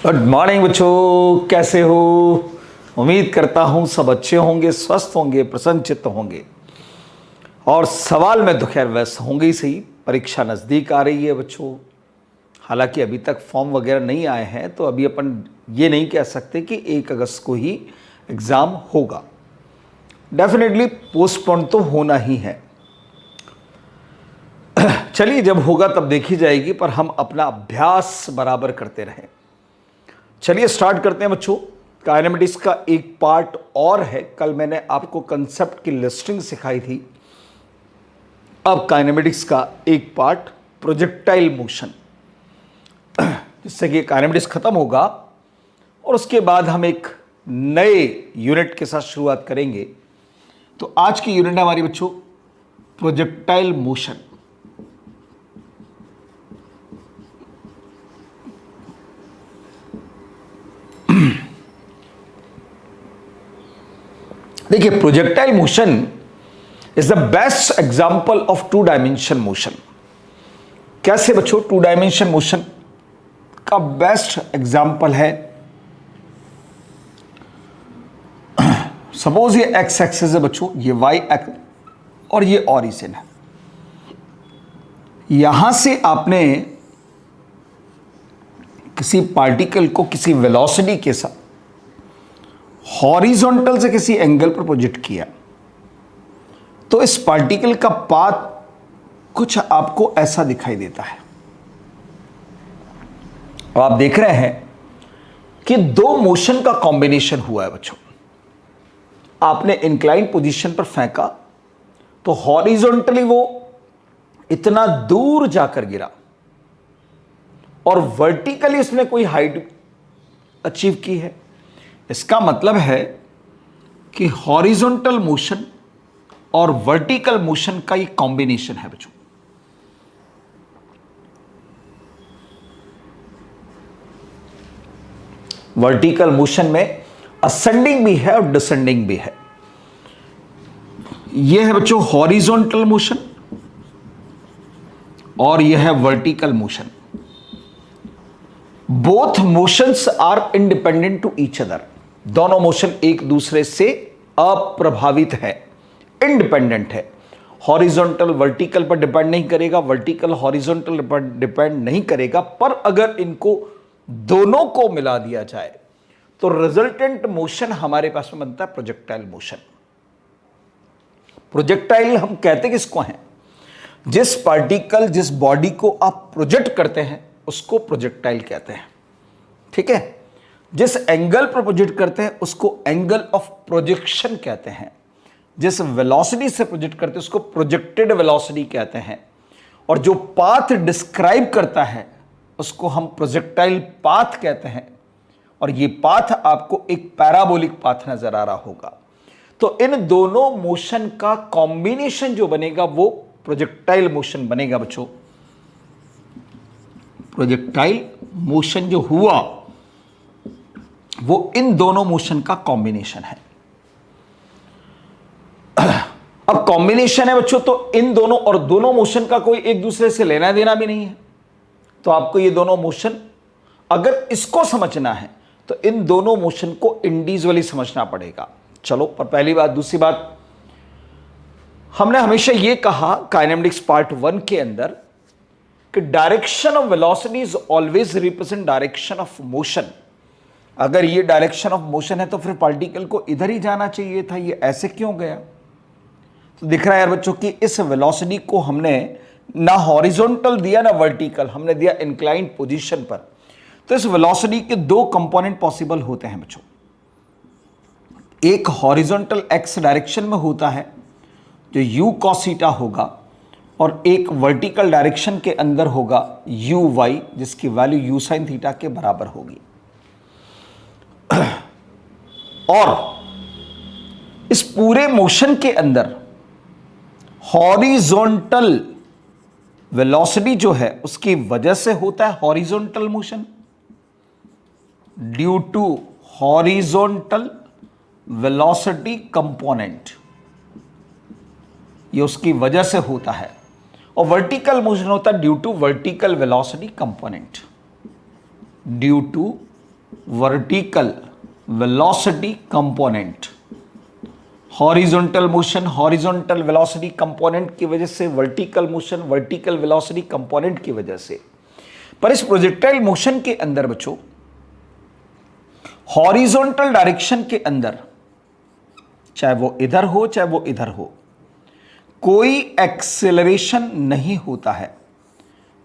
Good morning बच्चों, कैसे हो? उम्मीद करता हूं सब अच्छे होंगे, स्वस्थ होंगे, प्रसन्नचित्त होंगे। और सवाल में तो खैर वैसे होंगे ही सही। परीक्षा नज़दीक आ रही है बच्चों। हालांकि अभी तक फॉर्म वगैरह नहीं आए हैं, तो अभी अपन ये नहीं कह सकते कि 1 अगस्त को ही एग्ज़ाम होगा। डेफिनेटली पोस्टपोन तो होना ही है। चलिए, जब होगा तब देखी जाएगी, पर हम अपना अभ्यास बराबर करते रहें। चलिए स्टार्ट करते हैं बच्चों। काइनेमेटिक्स का एक पार्ट और है। कल मैंने आपको कंसेप्ट की लिस्टिंग सिखाई थी। अब काइनेमेटिक्स का एक पार्ट प्रोजेक्टाइल मोशन, जिससे कि काइनेमेटिक्स खत्म होगा और उसके बाद हम एक नए यूनिट के साथ शुरुआत करेंगे। तो आज की यूनिट है हमारी बच्चों प्रोजेक्टाइल मोशन। देखिए, projectile motion is the best example of 2 dimension motion. कैसे बच्चों? 2 डायमेंशन मोशन का बेस्ट एग्जाम्पल है, सपोज ये एक्स एक्सिस है बच्चों, ये वाई एक्स और ये ऑरिजिन है। यहां से आपने किसी पार्टिकल को किसी वेलोसिटी के साथ हॉरिजॉन्टल से किसी एंगल पर प्रोजेक्ट किया, तो इस पार्टिकल का पाथ कुछ आपको ऐसा दिखाई देता है। अब आप देख रहे हैं कि 2 मोशन का कॉम्बिनेशन हुआ है बच्चों। आपने इंक्लाइन पोजीशन पर फेंका तो हॉरिजॉन्टली वो इतना दूर जाकर गिरा, और वर्टिकली इसने कोई हाइट अचीव की है। इसका मतलब है कि हॉरिजॉन्टल मोशन और वर्टिकल मोशन का ये कॉम्बिनेशन है बच्चों। वर्टिकल मोशन में असेंडिंग भी है और डिसेंडिंग भी है। यह है बच्चों हॉरिजॉन्टल मोशन और यह है vertical motion. Both motions are independent to each other. दोनों मोशन एक दूसरे से अप्रभावित है, इंडिपेंडेंट है। हॉरिजॉन्टल वर्टिकल पर डिपेंड नहीं करेगा, वर्टिकल हॉरिजॉन्टल पर डिपेंड नहीं करेगा। पर अगर इनको दोनों को मिला दिया जाए तो रिजल्टेंट मोशन हमारे पास में बनता है प्रोजेक्टाइल मोशन। प्रोजेक्टाइल हम कहते किसको हैं? जिस पार्टिकल, जिस बॉडी को आप प्रोजेक्ट करते हैं उसको प्रोजेक्टाइल कहते हैं। ठीक है? जिस एंगल पर प्रोजेक्ट करते हैं उसको एंगल ऑफ प्रोजेक्शन कहते हैं। जिस वेलोसिटी से प्रोजेक्ट करते हैं उसको प्रोजेक्टेड वेलोसिटी कहते हैं। और जो पाथ डिस्क्राइब करता है उसको हम प्रोजेक्टाइल पाथ कहते हैं। और ये पाथ आपको एक पैराबोलिक पाथ नजर आ रहा होगा। तो इन दोनों मोशन का कॉम्बिनेशन जो बनेगा वो प्रोजेक्टाइल मोशन बनेगा बच्चों। प्रोजेक्टाइल मोशन जो हुआ वो इन दोनों मोशन का कॉम्बिनेशन है। अब कॉम्बिनेशन है बच्चों, तो इन दोनों और दोनों मोशन का कोई एक दूसरे से लेना देना भी नहीं है। तो आपको ये दोनों मोशन, अगर इसको समझना है तो इन दोनों मोशन को इंडिविजुअली समझना पड़ेगा। चलो, पर पहली बात। दूसरी बात, हमने हमेशा ये कहा काइनेमेटिक्स पार्ट 1 के अंदर कि direction of velocity is always represent direction of motion. अगर ये डायरेक्शन ऑफ मोशन है तो फिर पार्टिकल को इधर ही जाना चाहिए था, ये ऐसे क्यों गया? तो दिख रहा है यार बच्चों कि इस वेलोसिटी को हमने ना हॉरिजॉन्टल दिया ना वर्टिकल, हमने दिया इंक्लाइंड पोजीशन पर। तो इस वेलोसिटी के 2 कंपोनेंट पॉसिबल होते हैं बच्चों। एक हॉरिजॉन्टल एक्स डायरेक्शन में होता है जो u cos थीटा होगा, और एक वर्टिकल डायरेक्शन के अंदर होगा u y, जिसकी वैल्यू u sin थीटा के बराबर होगी। और इस पूरे मोशन के अंदर हॉरिजॉन्टल वेलोसिटी जो है उसकी वजह से होता है horizontal motion. Due to horizontal velocity component, ये उसकी वजह से होता है। और वर्टिकल मोशन होता है due to vertical velocity component. Due to vertical velocity component. Horizontal motion horizontal velocity component की वजह से, vertical motion vertical velocity component की वजह से। पर इस प्रोजेक्टाइल मोशन के अंदर बच्चों, हॉरिजॉन्टल डायरेक्शन के अंदर, चाहे वो इधर हो चाहे वो इधर हो, कोई एक्सेलरेशन नहीं होता है,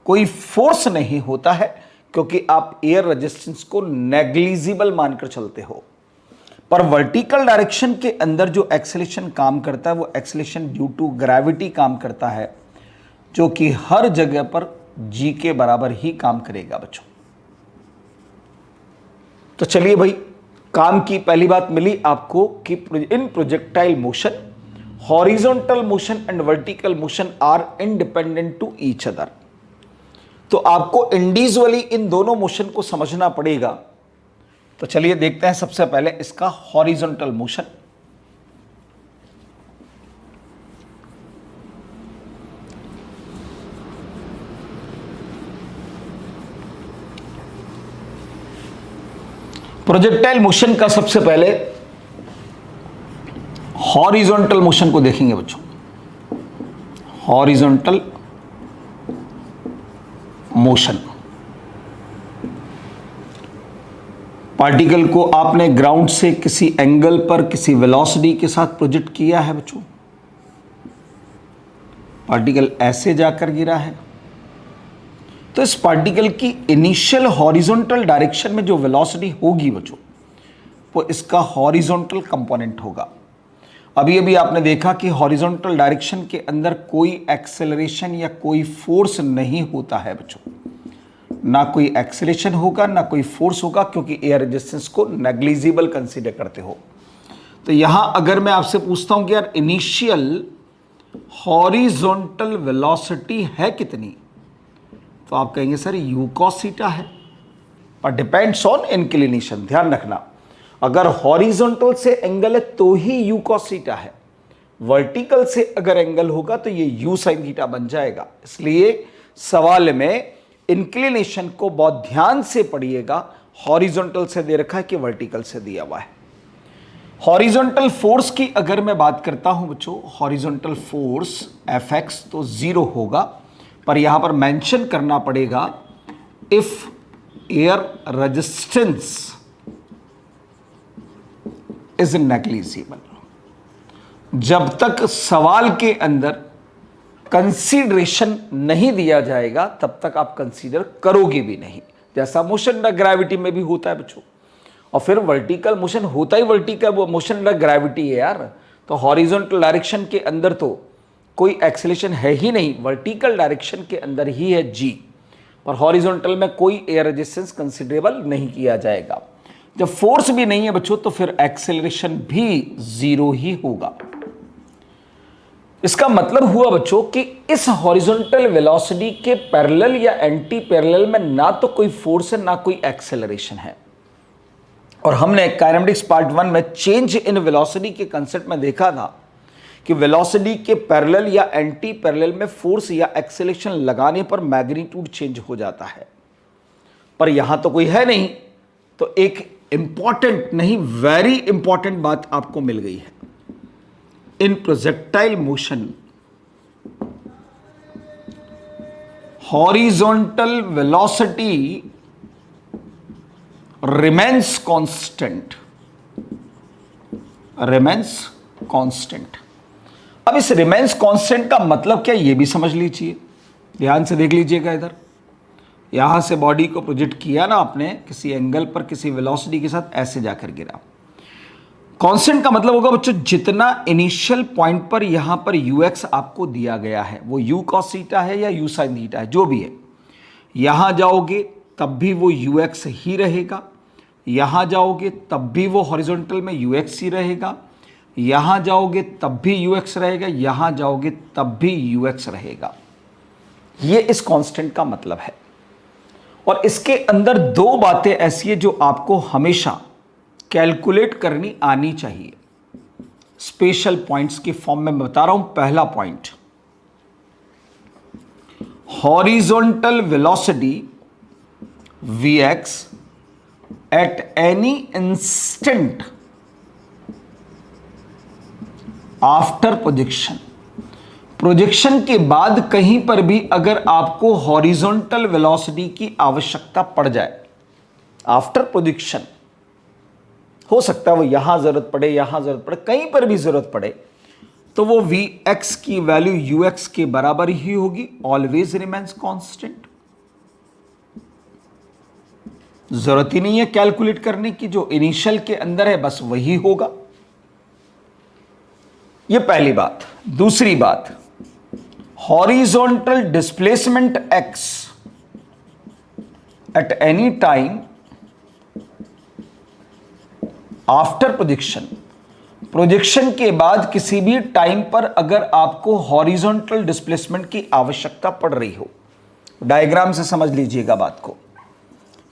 कोई फोर्स नहीं होता है, क्योंकि आप एयर रेजिस्टेंस को नेग्लिजिबल मानकर चलते हो। पर वर्टिकल डायरेक्शन के अंदर जो एक्सेलेरेशन काम करता है वो एक्सेलेरेशन ड्यू टू ग्रेविटी काम करता है, जो कि हर जगह पर जी के बराबर ही काम करेगा बच्चों। तो चलिए भाई, काम की पहली बात मिली आपको कि in projectile motion horizontal motion and vertical motion are independent to each other. तो आपको इंडिविजुअली इन दोनों मोशन को समझना पड़ेगा। तो चलिए देखते हैं सबसे पहले इसका हॉरिजॉन्टल मोशन। प्रोजेक्टाइल मोशन का सबसे पहले हॉरिजॉन्टल मोशन को देखेंगे बच्चों। हॉरिजॉन्टल मोशन, पार्टिकल को आपने ग्राउंड से किसी एंगल पर किसी वेलोसिटी के साथ प्रोजेक्ट किया है बच्चों। पार्टिकल ऐसे जाकर गिरा है, तो इस पार्टिकल की इनिशियल हॉरिजॉन्टल डायरेक्शन में जो वेलोसिटी होगी बच्चों, वो इसका हॉरिजॉन्टल कंपोनेंट होगा। अभी अभी आपने देखा कि हॉरिजॉन्टल डायरेक्शन के अंदर कोई एक्सेलरेशन या कोई फोर्स नहीं होता है बच्चों, ना कोई एक्सेलरेशन होगा ना कोई फोर्स होगा, क्योंकि एयर रेजिस्टेंस को नेग्लिजिबल कंसीडर करते हो। तो यहां अगर मैं आपसे पूछता हूं कि यार इनिशियल हॉरिजॉन्टल वेलोसिटी है कितनी, तो आप कहेंगे सर u cos थीटा है, पर डिपेंड्स ऑन इंक्लिनेशन। ध्यान रखना, अगर हॉरिजॉन्टल से एंगल है तो ही u cos थीटा है, वर्टिकल से अगर एंगल होगा तो ये u sin थीटा बन जाएगा। इसलिए सवाल में इंक्लिनेशन को बहुत ध्यान से पढ़िएगा, हॉरिजॉन्टल से दे रखा है कि वर्टिकल से दिया हुआ है। हॉरिजॉन्टल फोर्स की अगर मैं बात करता हूं बच्चों, हॉरिजॉन्टल फोर्स Fx तो 0 होगा, पर यहां पर मेंशन करना पड़ेगा if air resistance is negligible. जब तक सवाल के अंदर कंसीडरेशन नहीं दिया जाएगा तब तक आप कंसीडर करोगे भी नहीं। जैसा मोशन अंडर ग्रेविटी में भी होता है बच्चों, और फिर वर्टिकल मोशन होता ही वर्टिकल मोशन अंडर ग्रेविटी है यार। तो हॉरिजॉन्टल डायरेक्शन के अंदर तो कोई एक्सेलेरेशन है ही नहीं, वर्टिकल डायरेक्शन के अंदर ही है जी, पर हॉरिजॉन्टल में कोई एयर रेजिस्टेंस कंसीडरेबल नहीं किया जाएगा। जब फोर्स भी नहीं है बच्चों तो फिर एक्सेलरेशन भी 0 ही होगा। इसका मतलब हुआ बच्चों कि इस हॉरिजॉन्टल वेलोसिटी के पैरेलल या एंटी पैरेलल में ना तो कोई फोर्स है ना कोई एक्सेलरेशन है। और हमने काइनेमेटिक्स पार्ट 1 में चेंज इन वेलोसिटी के कंसेप्ट में देखा था कि वेलोसिटी के पैरेलल या एंटी पैरेलल में फोर्स या एक्सेलरेशन लगाने पर मैग्नीट्यूड चेंज हो जाता है, पर यहां तो कोई है नहीं। तो एक इंपॉर्टेंट नहीं, वेरी इंपॉर्टेंट बात आपको मिल गई है। In projectile motion horizontal velocity remains constant, remains constant. अब इस रिमेन्स कांस्टेंट का मतलब क्या, यह भी समझ लीजिए, ध्यान से देख लीजिएगा। इधर यहां से बॉडी को प्रोजेक्ट किया ना आपने किसी एंगल पर किसी वेलोसिटी के साथ, ऐसे जाकर गिरा। कांस्टेंट का मतलब होगा बच्चों जितना इनिशियल पॉइंट पर यहां पर ux आपको दिया गया है, वो u cos थीटा है या u sin थीटा है, जो भी है, यहां जाओगे तब भी वो ux ही रहेगा, यहां जाओगे तब भी वो हॉरिजॉन्टल में ux ही रहेगा, यहां जाओगे तब भी ux रहेगा, यहां जाओगे तब भी ux रहेगा। ये इस कांस्टेंट का मतलब है। और इसके अंदर दो बातें ऐसी है जो आपको हमेशा कैलकुलेट करनी आनी चाहिए, स्पेशल पॉइंट्स की फॉर्म में बता रहा हूं। पहला point, horizontal velocity Vx at any instant after projection, projection के बाद कहीं पर भी अगर आपको हॉरिजॉन्टल वेलोसिटी की आवश्यकता पड़ जाए, आफ्टर प्रोजेक्शन, हो सकता है वो यहां जरूरत पड़े, यहां जरूरत पड़े, कहीं पर भी जरूरत पड़े, तो वो वी एक्स की वैल्यू यू एक्स के बराबर ही होगी, ऑलवेज रिमेन्स कांस्टेंट। जरूरत ही नहीं है कैलकुलेट करने की, जो इनिशियल के अंदर है बस वही होगा। ये पहली बात। दूसरी बात, horizontal displacement x at any time after projection, projection के बाद किसी भी टाइम पर अगर आपको हॉरिजॉन्टल डिस्प्लेसमेंट की आवश्यकता पड़ रही हो, डायग्राम से समझ लीजिएगा बात को।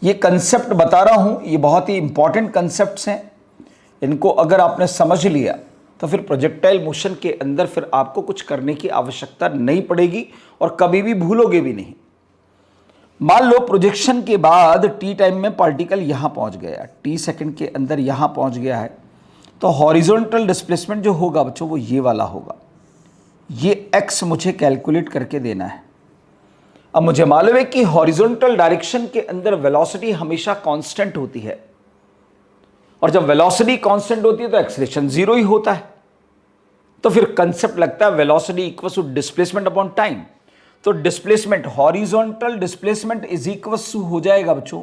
ये कंसेप्ट बता रहा हूं, ये बहुत ही इंपॉर्टेंट कंसेप्ट्स हैं। इनको अगर आपने समझ लिया तो फिर प्रोजेक्टाइल मोशन के अंदर फिर आपको कुछ करने की आवश्यकता नहीं पड़ेगी और कभी भी भूलोगे भी नहीं। मान लो प्रोजेक्शन के बाद टी टाइम में पार्टिकल यहां पहुंच गया, टी सेकंड के अंदर यहां पहुंच गया है, तो हॉरिजॉन्टल डिस्प्लेसमेंट जो होगा बच्चों वो ये वाला होगा। ये एक्स मुझे कैलकुलेट करके देना है। अब मुझे मालूम है कि हॉरिजॉन्टल डायरेक्शन के अंदर वेलोसिटी हमेशा कांस्टेंट होती है, और जब वेलोसिटी कांस्टेंट होती है तो एक्सेलरेशन जीरो ही होता है। तो फिर कंसेप्ट लगता है velocity equal to displacement upon time. तो displacement, horizontal displacement is equal to हो जाएगा बच्चों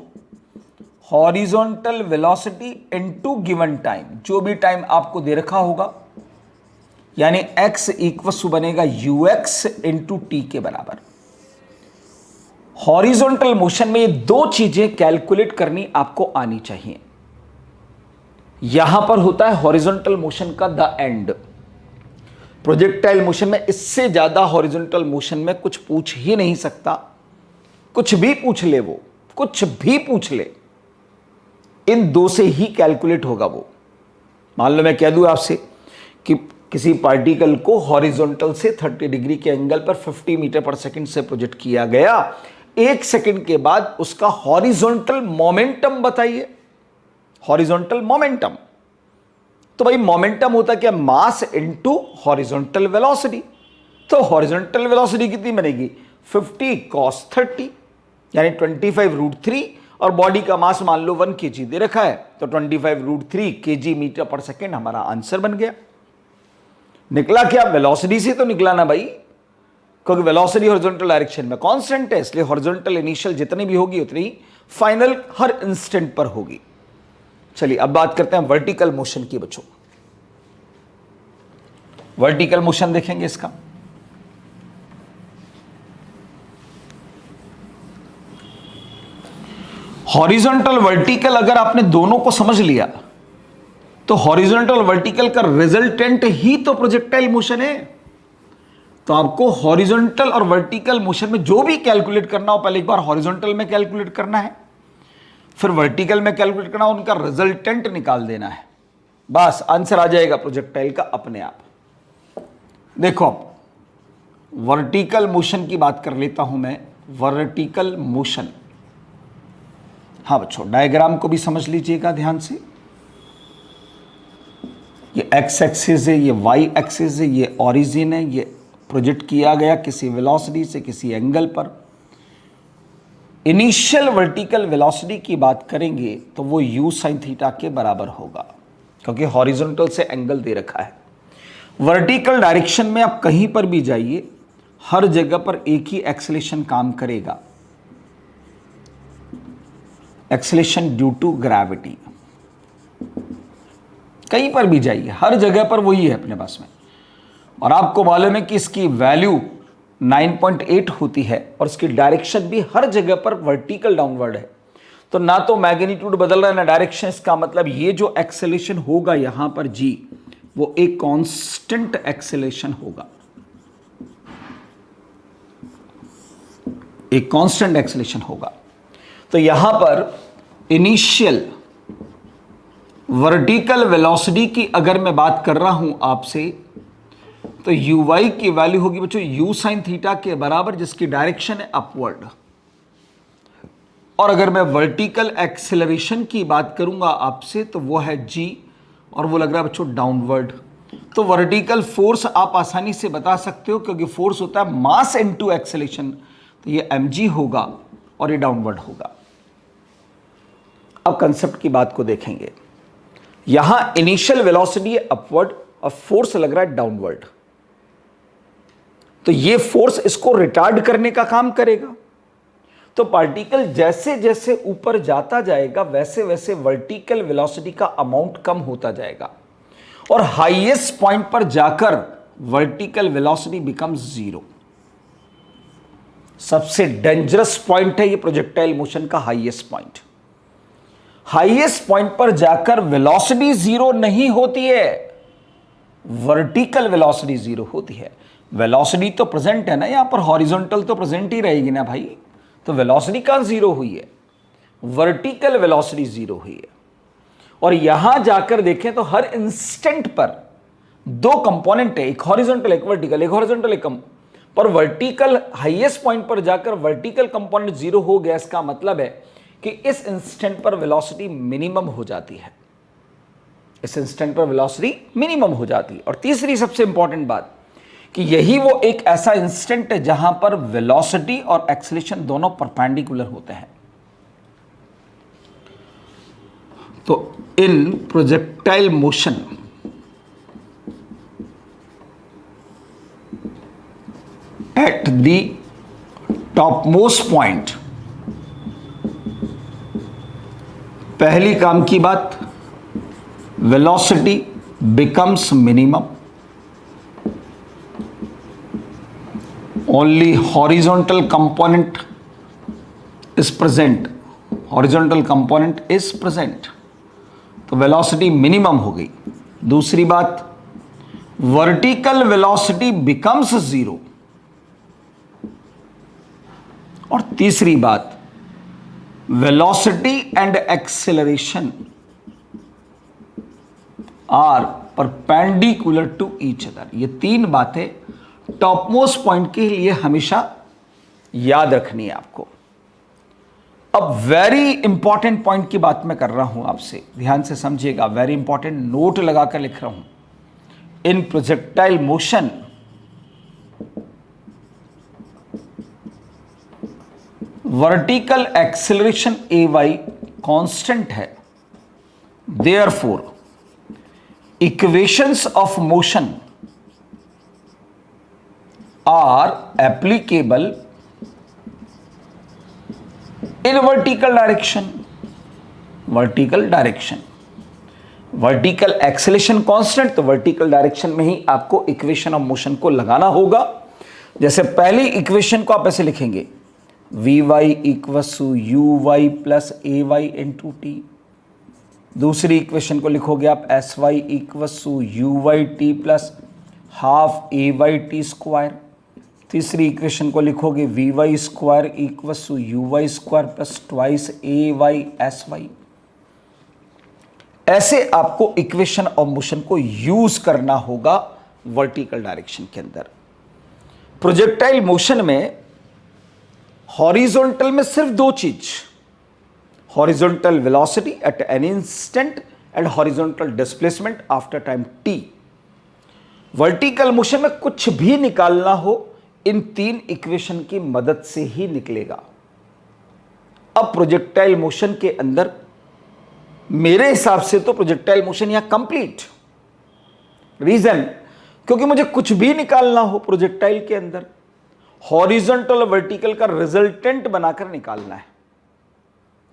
horizontal velocity into given time, जो भी टाइम आपको दे रखा होगा, यानी x इक्वल टू बनेगा ux इंटू टी के बराबर। हॉरिजॉन्टल मोशन में ये दो चीजें कैलकुलेट करनी आपको आनी चाहिए। यहां पर होता है हॉरिजॉन्टल मोशन का द एंड। प्रोजेक्टाइल मोशन में इससे ज्यादा हॉरिजॉन्टल मोशन में कुछ पूछ ही नहीं सकता। कुछ भी पूछ ले, वो कुछ भी पूछ ले, इन दो से ही कैलकुलेट होगा वो। मान लो मैं कह दूं आपसे कि किसी पार्टिकल को हॉरिजॉन्टल से 30 डिग्री के एंगल पर 50 मीटर पर सेकंड से प्रोजेक्ट किया गया, एक सेकंड के बाद उसका हॉरिजॉन्टल मोमेंटम बताइए। हॉरिजॉन्टल मोमेंटम, तो भाई मोमेंटम होता क्या, मास इनटू हॉरिजॉन्टल वेलोसिटी। तो हॉरिजॉन्टल वेलोसिटी कितनी बनेगी 50 cos 30, यानी 25√3, और बॉडी का मास मान लो 1 kg दे रखा है, तो 25√3 kg मीटर पर सेकेंड हमारा आंसर बन गया। निकला क्या, वेलोसिटी से तो निकला ना भाई, क्योंकि वेलोसिटी हॉरिजॉन्टल डायरेक्शन में कांस्टेंट है, इसलिए हॉरिजॉन्टल इनिशियल जितनी भी होगी उतनी फाइनल हर इंस्टेंट पर होगी। चलिए अब बात करते हैं वर्टिकल मोशन की बच्चों। वर्टिकल मोशन देखेंगे इसका। हॉरिजॉन्टल वर्टिकल अगर आपने दोनों को समझ लिया तो हॉरिजॉन्टल वर्टिकल का रिजल्टेंट ही तो प्रोजेक्टाइल मोशन है। तो आपको हॉरिजॉन्टल और वर्टिकल मोशन में जो भी कैलकुलेट करना हो, पहले एक बार हॉरिजॉन्टल में कैलकुलेट करना है, फिर वर्टिकल में कैलकुलेट करना, उनका रिजल्टेंट निकाल देना है, बस आंसर आ जाएगा प्रोजेक्टाइल का अपने आप। देखो अब वर्टिकल मोशन की बात कर लेता हूं मैं। वर्टिकल मोशन, हाँ बच्चों डायग्राम को भी समझ लीजिएगा ध्यान से। ये एक्स एक्सिस है, ये वाई एक्सिस है, ये ओरिजिन है, ये प्रोजेक्ट किया गया किसी वेलोसिटी से किसी एंगल पर। इनिशियल वर्टिकल वेलोसिटी की बात करेंगे तो वो u sin थीटा के बराबर होगा, क्योंकि हॉरिजॉन्टल से एंगल दे रखा है। वर्टिकल डायरेक्शन में आप कहीं पर भी जाइए, हर जगह पर एक ही एक्सेलेरेशन काम करेगा, एक्सेलेरेशन ड्यू टू ग्रेविटी। कहीं पर भी जाइए, हर जगह पर वही है अपने पास में। और आपको मालूम है कि इसकी वैल्यू 9.8 होती है और इसकी डायरेक्शन भी हर जगह पर वर्टिकल डाउनवर्ड है। तो ना तो मैग्नीट्यूड बदल रहा है ना डायरेक्शन। इसका मतलब ये जो एक्सेलेरेशन होगा यहां पर जी, वो एक कांस्टेंट एक्सेलेरेशन होगा, एक कांस्टेंट एक्सेलेरेशन होगा। तो यहां पर इनिशियल वर्टिकल वेलोसिटी की अगर मैं बात कर रहा हूं आपसे, तो uy की वैल्यू होगी बच्चों u sin थीटा के बराबर, जिसकी डायरेक्शन है अपवर्ड। और अगर मैं वर्टिकल एक्सेलरेशन की बात करूंगा आपसे तो वो है g, और वो लग रहा है बच्चों डाउनवर्ड। तो वर्टिकल फोर्स आप आसानी से बता सकते हो, क्योंकि फोर्स होता है मास इनटू एक्सेलरेशन, तो ये mg होगा और ये डाउनवर्ड होगा। अब कंसेप्ट की बात को देखेंगे। यहां इनिशियल वेलोसिटी है अपवर्ड और फोर्स लग रहा है डाउनवर्ड, तो ये फोर्स इसको रिटार्ड करने का काम करेगा। तो पार्टिकल जैसे जैसे ऊपर जाता जाएगा वैसे वैसे वर्टिकल वेलोसिटी का अमाउंट कम होता जाएगा, और हाईएस्ट पॉइंट पर जाकर वर्टिकल वेलोसिटी बिकम्स जीरो। सबसे डेंजरस पॉइंट है ये प्रोजेक्टाइल मोशन का हाईएस्ट पॉइंट। हाईएस्ट पॉइंट पर जाकर वेलोसिटी जीरो नहीं होती है, वर्टिकल वेलोसिटी जीरो होती है। वेलोसिटी तो प्रेजेंट है ना, यहां पर हॉरिजॉन्टल तो प्रेजेंट ही रहेगी ना भाई, तो वेलोसिटी कहां जीरो हुई है, वर्टिकल वेलोसिटी जीरो हुई है। और यहां जाकर देखें तो हर इंस्टेंट पर दो कंपोनेंट है, एक हॉरिजॉन्टल एक वर्टिकल, एक हॉरिजॉन्टल एक कम, पर वर्टिकल हाईएस्ट पॉइंट पर जाकर वर्टिकल कंपोनेंट जीरो हो गया। इसका मतलब है कि इस इंस्टेंट पर वेलोसिटी मिनिमम हो जाती है, इस इंस्टेंट पर वेलोसिटी मिनिमम हो जाती है। और तीसरी सबसे इंपॉर्टेंट बात कि यही वो एक ऐसा इंस्टेंट है जहां पर वेलोसिटी और एक्सेलरेशन दोनों परपेंडिकुलर होते हैं। तो in projectile motion at the topmost point, पहली काम की बात, velocity becomes minimum, only horizontal component is present, horizontal component is present, तो वेलोसिटी मिनिमम हो गई। दूसरी बात, वर्टिकल वेलोसिटी बिकम्स जीरो। और तीसरी बात, velocity and acceleration are perpendicular to each other. ये तीन बातें टॉपमोस्ट पॉइंट के लिए हमेशा याद रखनी है आपको। अब वेरी इंपॉर्टेंट पॉइंट की बात मैं कर रहा हूं आपसे, ध्यान से समझिएगा, वेरी इंपॉर्टेंट नोट लगाकर लिख रहा हूं। In projectile motion vertical acceleration ay constant है, therefore equations of motion are applicable in vertical direction. Vertical direction, vertical acceleration constant, तो वर्टिकल डायरेक्शन में ही आपको इक्वेशन ऑफ मोशन को लगाना होगा। जैसे पहली इक्वेशन को आप ऐसे लिखेंगे, vy equals to uy plus ay into t. दूसरी इक्वेशन को लिखोगे आप sy equals to uy t plus half ay t square. तीसरी इक्वेशन को लिखोगे vy square equals to uy square plus twice ay sy। ऐसे आपको इक्वेशन ऑफ मोशन को यूज करना होगा वर्टिकल डायरेक्शन के अंदर। प्रोजेक्टाइल मोशन में हॉरिजॉन्टल में सिर्फ दो चीज, horizontal velocity at an instant and horizontal displacement after time t। Vertical motion में कुछ भी निकालना हो इन तीन इक्वेशन की मदद से ही निकलेगा। अब प्रोजेक्टाइल मोशन के अंदर मेरे हिसाब से तो प्रोजेक्टाइल मोशन यहां कंप्लीट। रीजन, क्योंकि मुझे कुछ भी निकालना हो प्रोजेक्टाइल के अंदर, हॉरिजॉन्टल और वर्टिकल का रिजल्टेंट बनाकर निकालना है,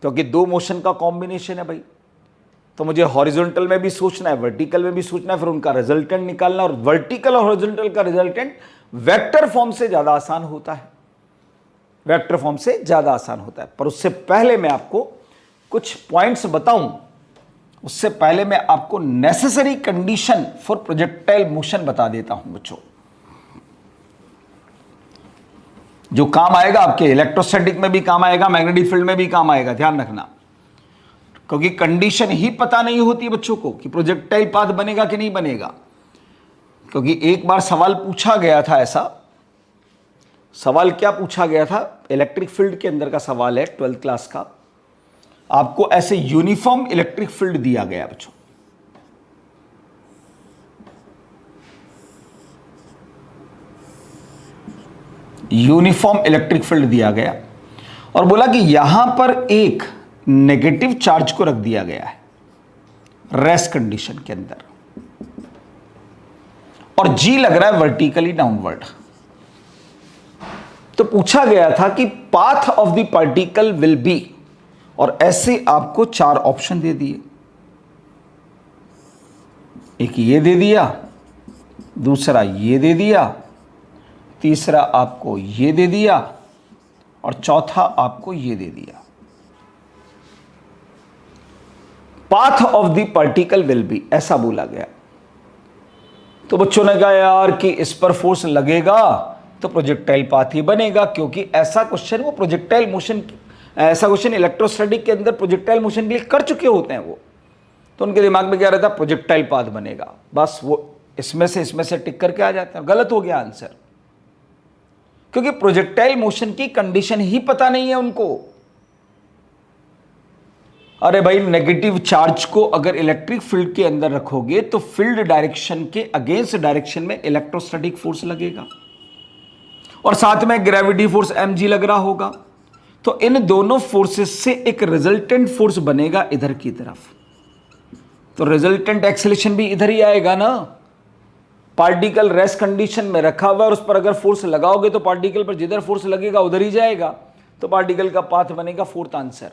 क्योंकि दो मोशन का कॉम्बिनेशन है भाई। तो मुझे हॉरिजॉन्टल में भी सोचना है, वर्टिकल में भी सोचना है, फिर उनका रिजल्टेंट निकालना। और वर्टिकल और हॉरिजॉन्टल का रिजल्टेंट वेक्टर फॉर्म से ज्यादा आसान होता है, वेक्टर फॉर्म से ज्यादा आसान होता है। पर उससे पहले मैं आपको कुछ पॉइंट्स बताऊं, उससे पहले मैं आपको necessary condition for projectile motion बता देता हूं बच्चों, जो काम आएगा आपके इलेक्ट्रोस्टैटिक में भी काम आएगा, मैग्नेटिक फील्ड में भी काम आएगा, ध्यान रखना। क्योंकि कंडीशन ही पता नहीं होती बच्चों को कि प्रोजेक्टाइल पाथ बनेगा कि नहीं बनेगा। क्योंकि एक बार सवाल पूछा गया था, ऐसा सवाल क्या पूछा गया था, इलेक्ट्रिक फील्ड के अंदर का सवाल है 12th क्लास का। आपको ऐसे यूनिफॉर्म इलेक्ट्रिक फील्ड दिया गया बच्चों, यूनिफॉर्म इलेक्ट्रिक फील्ड दिया गया और बोला कि यहां पर एक नेगेटिव चार्ज को रख दिया गया है रेस्ट कंडीशन के अंदर, और जी लग रहा है वर्टिकली डाउनवर्ड। तो पूछा गया था कि path of the particle will be, और ऐसे आपको 4 ऑप्शन दे दिए। एक ये दे दिया, दूसरा ये दे दिया, तीसरा आपको ये दे दिया, और चौथा आपको ये दे दिया। Path of the particle will be ऐसा बोला गया। तो बच्चों ने कहा यार कि इस पर फोर्स लगेगा तो प्रोजेक्टाइल पाथ ही बनेगा, क्योंकि ऐसा क्वेश्चन वो प्रोजेक्टाइल मोशन, ऐसा क्वेश्चन इलेक्ट्रोस्टैटिक के अंदर प्रोजेक्टाइल मोशन के लिए कर चुके होते हैं वो। तो उनके दिमाग में क्या रहता है, प्रोजेक्टाइल पाथ बनेगा, बस वो इसमें से टिक करके आ जाते हैं। गलत हो गया आंसर, क्योंकि प्रोजेक्टाइल मोशन की कंडीशन ही पता नहीं है उनको। अरे भाई, नेगेटिव चार्ज को अगर इलेक्ट्रिक फील्ड के अंदर रखोगे तो फील्ड डायरेक्शन के अगेंस्ट डायरेक्शन में इलेक्ट्रोस्टैटिक फोर्स लगेगा, और साथ में ग्रेविटी फोर्स mg लग रहा होगा। तो इन दोनों फोर्सेस से एक रिजल्टेंट फोर्स बनेगा इधर की तरफ, तो रिजल्टेंट एक्सेलेरेशन भी इधर ही आएगा ना। पार्टिकल रेस्ट कंडीशन में रखा हुआ है और उस पर अगर फोर्स लगाओगे तो पार्टिकल पर जिधर फोर्स लगेगा उधर ही जाएगा, तो पार्टिकल का पाथ बनेगा 4th आंसर।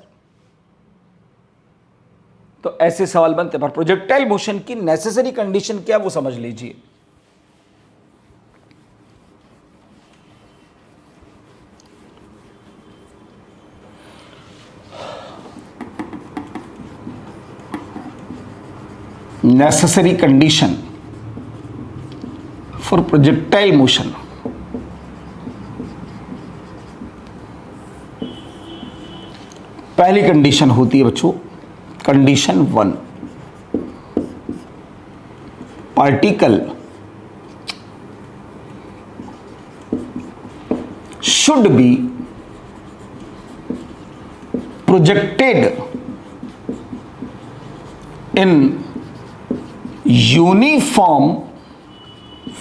तो ऐसे सवाल बनते हैं, पर प्रोजेक्टाइल मोशन की नेसेसरी कंडीशन क्या वो समझ लीजिए। Necessary condition for projectile motion. पहली कंडीशन होती है बच्चों, condition 1, particle should be projected in uniform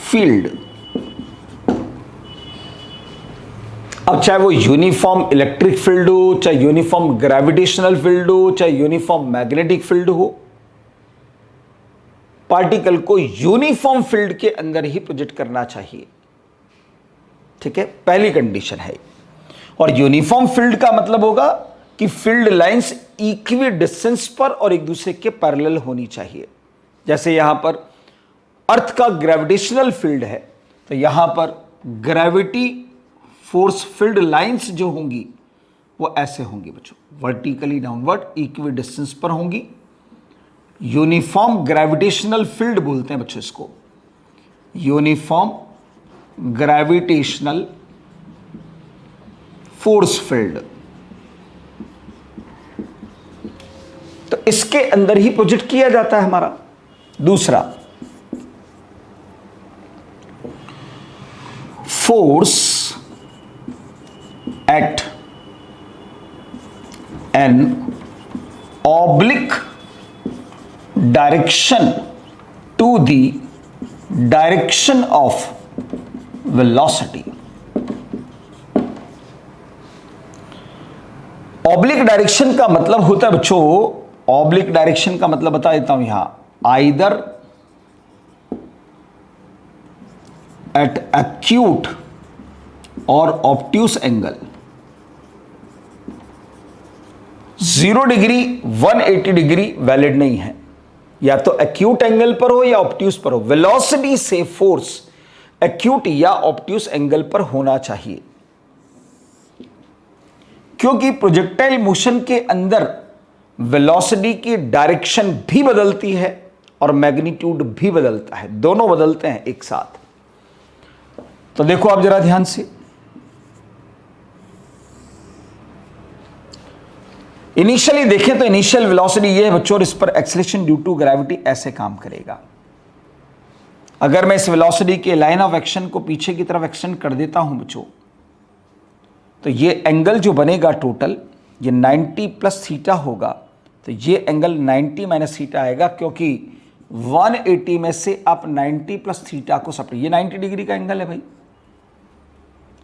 field. अब चाहे वो यूनिफॉर्म इलेक्ट्रिक फील्ड हो, चाहे यूनिफॉर्म ग्रेविटेशनल फील्ड हो, चाहे यूनिफॉर्म मैग्नेटिक फील्ड हो, पार्टिकल को यूनिफॉर्म फील्ड के अंदर ही प्रोजेक्ट करना चाहिए। ठीक है, पहली कंडीशन है। और यूनिफॉर्म फील्ड का मतलब होगा कि फील्ड लाइंस इक्वी डिस्टेंस पर और एक दूसरे के पैरेलल होनी चाहिए। जैसे यहां पर अर्थ का ग्रेविटेशनल फील्ड है, तो यहां पर ग्रेविटी फोर्स फील्ड लाइंस जो होंगी वो ऐसे होंगी बच्चों, वर्टिकली डाउनवर्ड इक्वी डिस्टेंस पर होंगी। यूनिफॉर्म ग्रेविटेशनल फील्ड बोलते हैं बच्चों इसको, यूनिफॉर्म ग्रेविटेशनल फोर्स फील्ड। तो इसके अंदर ही प्रोजेक्ट किया जाता है हमारा। दूसरा, force at an oblique direction to the direction of velocity. Oblique direction का मतलब होता है बच्चों, ऑब्लिक डायरेक्शन का मतलब बता देता हूं यहां, आइदर एट एक्यूट और obtuse angle. 0 degree 180 degree valid नहीं है, या तो एक्यूट एंगल पर हो या ऑब्ट्यूस पर हो। वेलोसिटी से फोर्स एक्यूट या ऑब्ट्यूस एंगल पर होना चाहिए, क्योंकि प्रोजेक्टाइल मोशन के अंदर वेलोसिटी की डायरेक्शन भी बदलती है और मैग्नीट्यूड भी बदलता है, दोनों बदलते हैं एक साथ। तो देखो आप जरा ध्यान से, इनिशियली देखें तो इनिशियल वेलोसिटी ये है बच्चों, और इस पर एक्सेलरेशन ड्यू टू ग्रेविटी ऐसे काम करेगा। अगर मैं इस वेलोसिटी के लाइन ऑफ एक्शन को पीछे की तरफ एक्सटेंड कर देता हूं बच्चों, तो ये एंगल जो बनेगा टोटल, ये 90 प्लस थीटा होगा, तो ये एंगल 90 माइनस थीटा आएगा, क्योंकि 180 में से आप 90 प्लस थीटा को सब्ट्रैक्ट, ये 90 डिग्री का एंगल है भाई,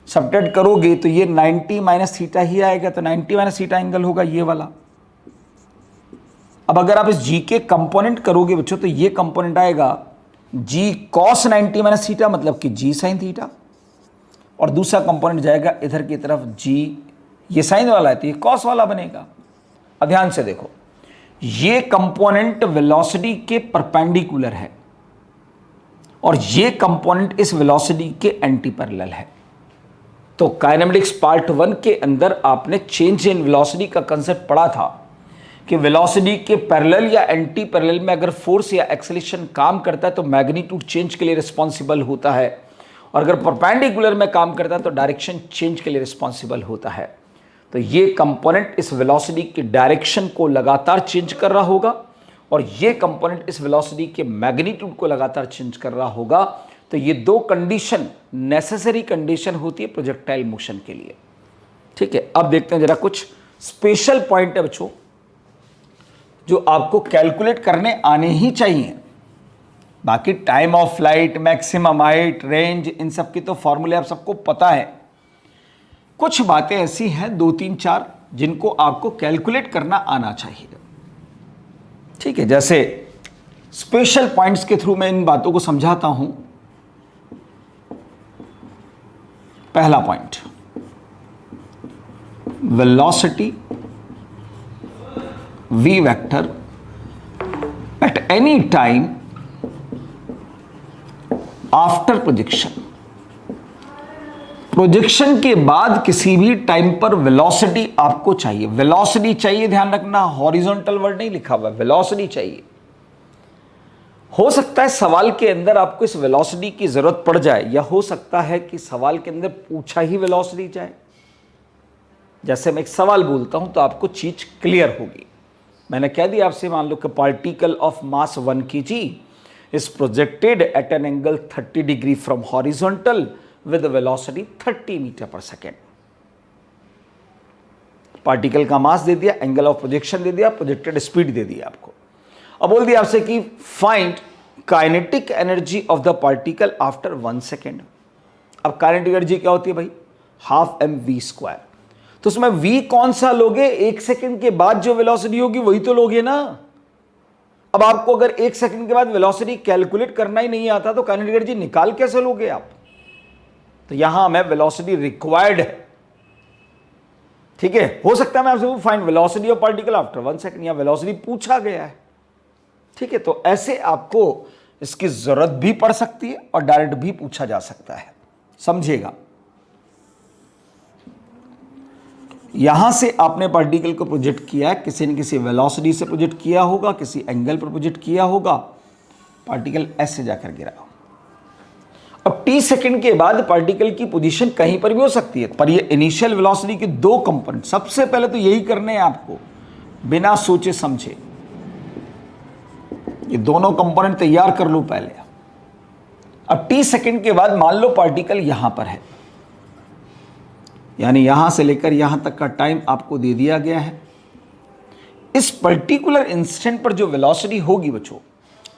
सब्ट्रैक्ट करोगे तो ये 90 माइनस थीटा ही आएगा, तो 90 माइनस थीटा एंगल होगा ये वाला। अब अगर आप इस जी के कंपोनेंट करोगे बच्चों, तो ये कंपोनेंट आएगा जी कॉस 90 माइनस थीटा, मतलब कि जी साइन थीटा, और दूसरा कंपोनेंट जाएगा इधर की तरफ जी, ये साइन वाला है तो ये कॉस वाला बनेगा। अब ध्यान से देखो, ये कंपोनेंट वेलोसिटी के परपेंडिकुलर है और ये कंपोनेंट इस वेलोसिटी के एंटी पैरेलल है। तो काइनेमेटिक्स पार्ट 1 के अंदर आपने चेंज इन वेलोसिटी का कंसेप्ट पढ़ा था कि वेलोसिटी के पैरेलल या एंटी पैरेलल में अगर फोर्स या एक्सेलरेशन काम करता है तो मैग्नीट्यूड चेंज के लिए रिस्पॉन्सिबल होता है, और अगर परपेंडिकुलर में काम करता है तो डायरेक्शन चेंज के लिए रिस्पॉन्सिबल होता है। तो ये कंपोनेंट इस वेलोसिटी की डायरेक्शन को लगातार चेंज कर रहा होगा और ये कंपोनेंट इस वेलोसिटी के मैग्नीट्यूड को लगातार चेंज कर रहा होगा। तो ये दो कंडीशन नेसेसरी कंडीशन होती है प्रोजेक्टाइल मोशन के लिए। ठीक है, अब देखते हैं जरा कुछ स्पेशल पॉइंट है बच्चों जो आपको कैलकुलेट करने आने ही चाहिए। बाकी time of flight, maximum height, range, इन सब की तो फॉर्मूले आप सबको पता है। कुछ बातें ऐसी हैं 2 3 4 जिनको आपको कैलकुलेट करना आना चाहिए। ठीक है, जैसे स्पेशल पॉइंट्स के थ्रू मैं इन बातों को समझाता हूं। पहला point, velocity v vector at any time after projection. Projection के बाद किसी भी टाइम पर वेलोसिटी आपको चाहिए, वेलोसिटी चाहिए, ध्यान रखना, हॉरिजॉन्टल वर्ड नहीं लिखा हुआ, वेलोसिटी चाहिए। हो सकता है सवाल के अंदर आपको इस वेलोसिटी की जरूरत पड़ जाए, या हो सकता है कि सवाल के अंदर पूछा ही वेलोसिटी जाए। जैसे मैं एक सवाल बोलता हूं तो आपको चीज क्लियर होगी। मैंने कह दिया आपसे, मान लो कि particle of mass 1 kg is projected at an angle 30 degree from horizontal with velocity 30 metre per second. Particle का मास दे दिया, एंगल ऑफ प्रोजेक्शन दे दिया, प्रोजेक्टेड स्पीड दे दिया आपको। अब बोल दिया आपसे कि find kinetic energy of the particle after 1 second. अब काइनेटिक एनर्जी क्या होती है भाई? Half mv²। तो उसमें v कौन सा लोगे? 1 सेकेंड के बाद जो वेलोसिटी होगी वही तो लोगे ना। अब आपको अगर 1 सेकेंड के बाद वेलोसिटी कैलकुलेट करना ही नहीं आता तो काइनेटिक एनर्जी निकाल कैसे लोगे आप? तो यहां हमें वेलोसिटी रिक्वायर्ड है। ठीक है, हो सकता है मैं आपसे find velocity of particle after 1 second, या वेलोसिटी पूछा गया है। ठीक है, तो ऐसे आपको इसकी जरूरत भी पड़ सकती है और डायरेक्ट भी पूछा जा सकता है, समझिएगा। यहां से आपने पार्टिकल को प्रोजेक्ट किया है, किसी न किसी वेलोसिटी से प्रोजेक्ट किया होगा, किसी एंगल पर प्रोजेक्ट किया होगा, पार्टिकल ऐसे जाकर गिरा। अब t सेकंड के बाद पार्टिकल की पोजीशन कहीं पर भी हो सकती है, पर ये इनिशियल वेलोसिटी के 2 कंपोनेंट, सबसे पहले तो यही करने हैं आपको बिना सोचे समझे। ये दोनों कंपोनेंट तैयार कर लो पहले। अब t सेकंड के बाद मान लो पार्टिकल यहां पर है, यानी यहां से लेकर यहां तक का टाइम आपको दे दिया गया है। इस पर्टिकुलर इंस्टेंट पर जो वेलोसिटी होगी बच्चों,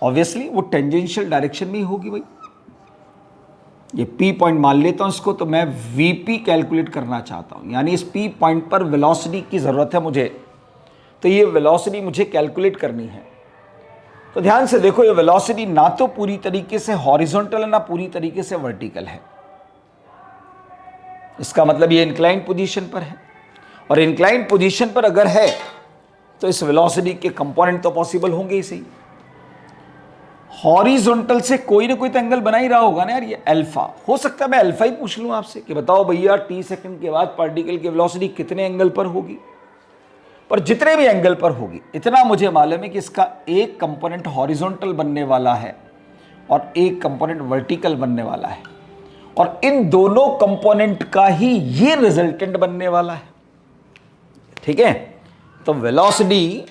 ऑब्वियसली वो टेंजेंशियल डायरेक्शन में ही होगी भाई। ये P पॉइंट मान लेता हूं इसको, तो मैं VP कैलकुलेट करना चाहता हूं, यानी इस P पॉइंट पर वेलोसिटी की जरूरत है मुझे, तो ये वेलोसिटी मुझे कैलकुलेट करनी है। तो ध्यान से देखो, ये वेलोसिटी ना तो पूरी तरीके से हॉरिजॉन्टल है ना पूरी तरीके से वर्टिकल है। इसका मतलब ये इंक्लाइंड पोजीशन पर है, और इंक्लाइंड पोजीशन पर अगर है तो इस वेलोसिटी के कंपोनेंट तो पॉसिबल होंगे ही सही। हॉरिजॉन्टल से कोई ना कोई तो एंगल बना ही रहा होगा ना यार, ये अल्फा। हो सकता है मैं अल्फा ही पूछ लूं आपसे कि बताओ भैया t सेकंड के बाद पार्टिकल की वेलोसिटी कितने एंगल पर होगी। पर जितने भी एंगल पर होगी, इतना मुझे मालूम है कि इसका एक कंपोनेंट हॉरिजॉन्टल बनने वाला है और एक कंपोनेंट वर्टिकल बनने वाला है, और इन दोनों कंपोनेंट का ही ये रिजल्टेंट बनने वाला है। ठीक है, तो वेलोसिटी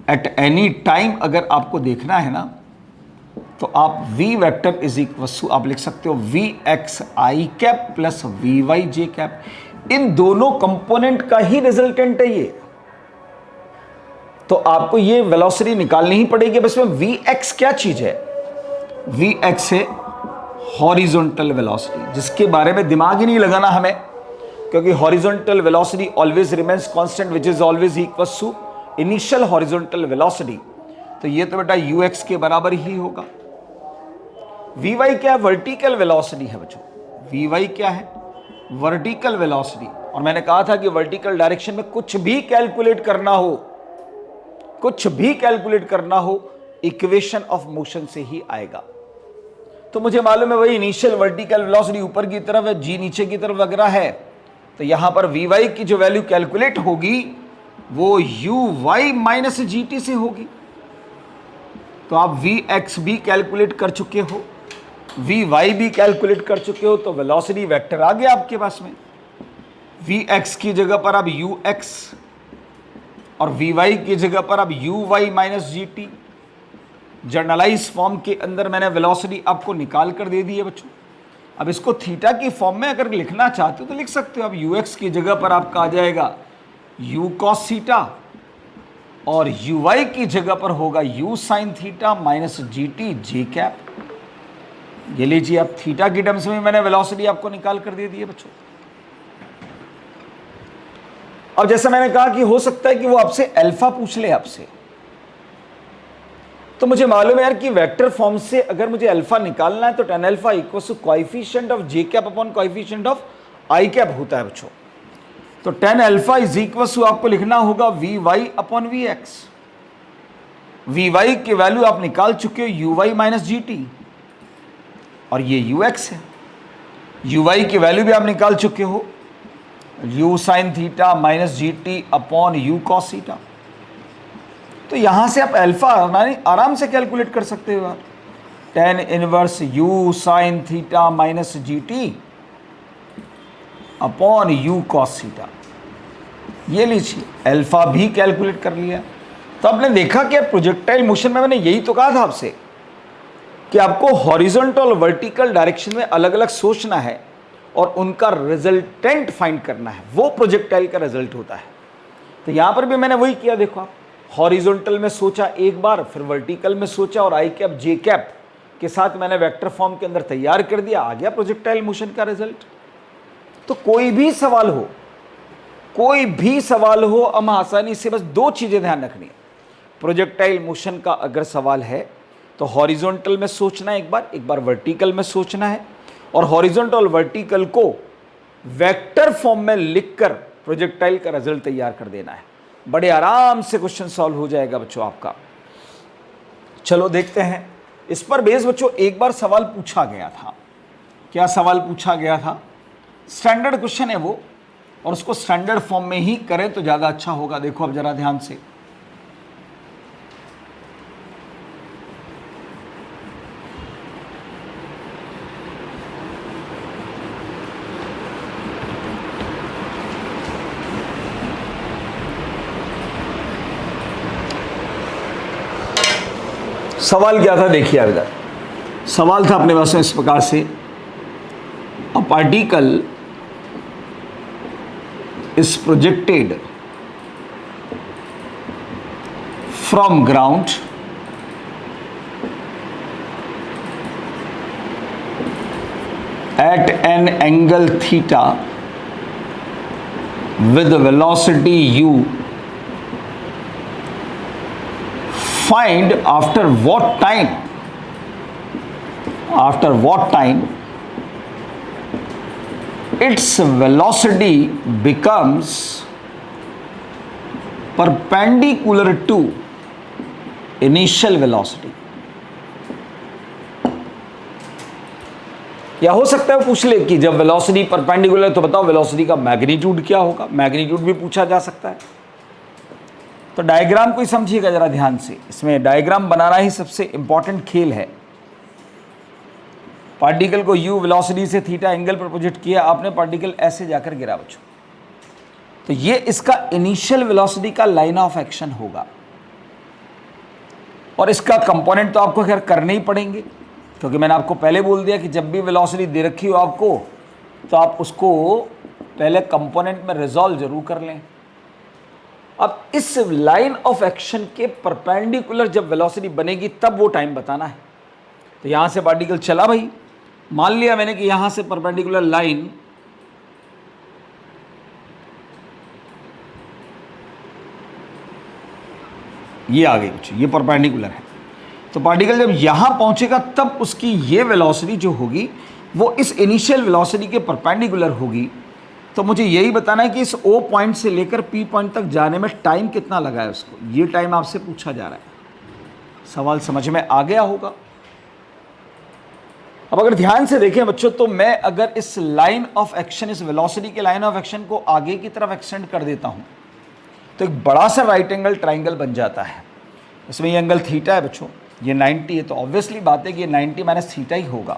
एट एनी टाइम अगर आपको देखना है ना, तो आप v vector is equal to आप लिख सकते हो वी एक्स आई कैप प्लस वी वाई जे कैप। इन दोनों कंपोनेंट का ही रिजल्टेंट है ये, तो आपको ये वेलोसिटी निकालनी ही पड़ेगी। बस में वी एक्स क्या चीज है, वी एक्स है हॉरिजॉन्टल वेलोसिटी, जिसके बारे में दिमाग ही नहीं लगाना हमें, क्योंकि horizontal velocity always remains constant which is always equal to initial horizontal velocity. तो ये तो बेटा यू एक्स के बराबर ही होगा। वी वाई क्या है, वर्टिकल वेलोसिटी है बच्चों। वी वाई क्या है, वर्टिकल वेलोसिटी। और मैंने कहा था कि वर्टिकल डायरेक्शन में कुछ भी कैलकुलेट करना हो, कुछ भी कैलकुलेट करना हो, इक्वेशन ऑफ मोशन से ही आएगा। तो मुझे मालूम है वही इनिशियल वर्टिकल वेलोसिटी ऊपर की तरफ है, जी नीचे की तरफ वगैरह है, तो यहां पर वी वाई की जो वैल्यू कैलकुलेट होगी वो u y minus g t से होगी। तो आप वी एक्स भी कैलकुलेट कर चुके हो, वी वाई भी कैलकुलेट कर चुके हो, तो वेलोसिटी वेक्टर आ गया आपके पास में। वी एक्स की जगह पर आप यू एक्स और वी वाई की जगह पर आप u y minus g t. Generalise form के अंदर मैंने वेलोसिटी आपको निकाल कर दे दी है बच्चों। अब इसको थीटा की फॉर्म में अगर लिखना चाहते हो तो लिख सकते हो। अब यू एक्स की जगह पर आपका आ जाएगा यू कॉस थीटा और यू वाई की जगह पर होगा you sine theta minus g t j cap. ये लीजिए, अब थीटा की टर्म्स में मैंने वेलोसिटी आपको निकाल कर दे दी है बच्चों। अब जैसा मैंने कहा कि हो सकता है कि वो आपसे अल्फा पूछ ले आपसे, तो मुझे मालूम है यार कि वेक्टर फॉर्म से अगर मुझे अल्फा निकालना है तो tan alpha equal to coefficient of j cap upon coefficient of i cap होता है बच्चों। तो tan alpha is equal to आपको लिखना होगा v y upon v x. V y की वैल्यू आप निकाल चुके हो u y minus g t, और ये यू एक्स है। यू वाई की वैल्यू भी आप निकाल चुके हो u sine theta minus g t upon u cos theta. तो यहां से आप अल्फा आराम से कैलकुलेट कर सकते हो यार, tan inverse you sine theta minus g t upon u cos theta. ये लीजिए, अल्फा भी कैलकुलेट कर लिया। तो आपने देखा कि प्रोजेक्टाइल मोशन में मैंने यही तो कहा था आपसे कि आपको हॉरिजॉन्टल और वर्टिकल डायरेक्शन में अलग अलग सोचना है और उनका रिजल्टेंट फाइंड करना है, वो प्रोजेक्टाइल का रिजल्ट होता है। तो यहां पर भी मैंने वही किया। देखो आप, हॉरिजॉन्टल में सोचा एक बार, फिर वर्टिकल में सोचा और आई कैप जे कैप के साथ मैंने वेक्टर फॉर्म के अंदर तैयार कर दिया, आ गया प्रोजेक्टाइल मोशन का रिजल्ट। तो कोई भी सवाल हो, कोई भी सवाल हो, हम आसानी से बस दो चीजें ध्यान रखनी है। प्रोजेक्टाइल मोशन का अगर सवाल है तो हॉरिजॉन्टल में सोचना है एक बार वर्टिकल में सोचना है, और हॉरिजॉन्टल और वर्टिकल को वेक्टर फॉर्म में लिखकर प्रोजेक्टाइल का रिजल्ट तैयार कर देना है। बड़े आराम से क्वेश्चन सॉल्व हो जाएगा बच्चों आपका। चलो देखते हैं इस पर बेस बच्चों। एक बार सवाल पूछा गया था, क्या सवाल पूछा गया था? स्टैंडर्ड क्वेश्चन है वो, और उसको स्टैंडर्ड फॉर्म में ही करें तो ज़्यादा अच्छा होगा। देखो अब जरा ध्यान से, सवाल क्या था देखिए। अब इधर सवाल था अपने पास में इस प्रकार से, a particle is projected from ground eight an angle theta with velocity u, find after what time its velocity becomes perpendicular to initial velocity। या हो सकता है पूछ ले कि जब वेलोसिटी परपेंडिकुलर तो बताओ वेलोसिटी का मैग्नीट्यूड क्या होगा, मैग्नीट्यूड भी पूछा जा सकता है। तो डायग्राम को ही समझिएगा जरा ध्यान से, इसमें डायग्राम बनाना ही सबसे इंपॉर्टेंट खेल है। पार्टिकल को u वेलोसिटी से थीटा एंगल पर प्रोजेक्ट किया आपने, पार्टिकल ऐसे जाकर गिरा बच्चों, तो ये इसका इनिशियल वेलोसिटी का लाइन ऑफ एक्शन होगा। और इसका कंपोनेंट तो आपको खैर करने ही पड़ेंगे, क्योंकि मैंने आपको पहले बोल दिया कि जब भी वेलोसिटी दे रखी हो आपको तो आप उसको पहले कंपोनेंट में रिजॉल्व जरूर कर लें। अब इस लाइन ऑफ एक्शन के परपेंडिकुलर जब वेलोसिटी बनेगी तब वो टाइम बताना है। तो यहां से पार्टिकल चला भाई, मान लिया मैंने कि यहां से परपेंडिकुलर लाइन ये आ गई कुछ, ये परपेंडिकुलर है, तो पार्टिकल जब यहां पहुंचेगा तब उसकी ये वेलोसिटी जो होगी वो इस इनिशियल वेलोसिटी के परपेंडिकुलर होगी। तो मुझे यही बताना है कि इस O पॉइंट से लेकर P पॉइंट तक जाने में टाइम कितना लगा है उसको, ये टाइम आपसे पूछा जा रहा है। सवाल समझ में आ गया होगा। अब अगर ध्यान से देखें बच्चों, तो मैं अगर इस लाइन ऑफ एक्शन, इस वेलोसिटी के लाइन ऑफ एक्शन को आगे की तरफ एक्सटेंड कर देता हूं तो एक बड़ा सा राइट एंगल ट्राइंगल बन जाता है। इसमें ये एंगल थीटा है बच्चों, ये 90 है, तो ऑब्वियसली बात है कि ये 90 माइनस थीटा ही होगा।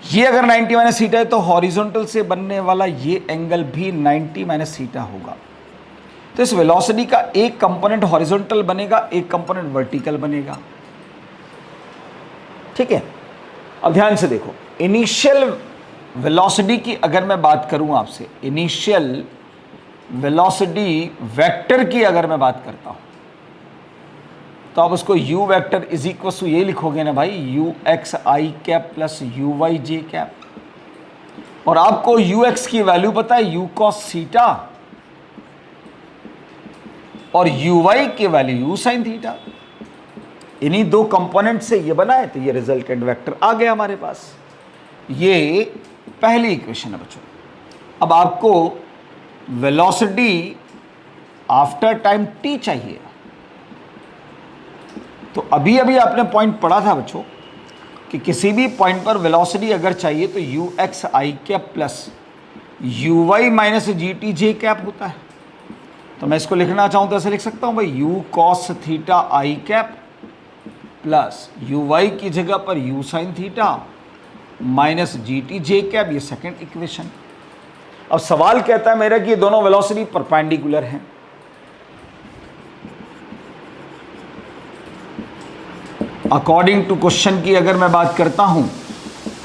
ये अगर 90 माइनस थीटा है तो हॉरिजॉन्टल से बनने वाला ये एंगल भी 90 माइनस थीटा होगा। तो इस वेलोसिटी का एक कंपोनेंट हॉरिजॉन्टल बनेगा, एक कंपोनेंट वर्टिकल बनेगा। ठीक है, अब ध्यान से देखो, इनिशियल वेलोसिटी की अगर मैं बात करूं आपसे, इनिशियल वेलोसिटी वेक्टर की अगर मैं बात करता हूं तो आप उसको u vector is equal to ये लिखोगे ना भाई, यू एक्स आई कैप प्लस यू वाई जे कैप। और आपको यू एक्स की वैल्यू पता है यू कॉस थीटा, और यू वाई की वैल्यू यू साइन थीटा। इन्हीं दो कंपोनेंट से ये बना है, तो ये रिजल्टेंट वेक्टर आ गया हमारे पास। ये पहली इक्वेशन है बच्चों। अब आपको वेलोसिटी आफ्टर टाइम t चाहिए। तो अभी अभी आपने पॉइंट पढ़ा था बच्चों कि किसी भी पॉइंट पर वेलोसिटी अगर चाहिए तो यू एक्स आई cap plus u y minus g t j cap होता है। तो मैं इसको लिखना चाहूँ तो ऐसे लिख सकता हूँ भाई, u cos theta i cap plus u y की जगह पर u sine theta minus g t j cap, ये सेकेंड इक्वेशन। अब सवाल कहता है मेरा कि ये दोनों वेलोसिटी परपेंडिकुलर हैं। अकॉर्डिंग टू क्वेश्चन की अगर मैं बात करता हूं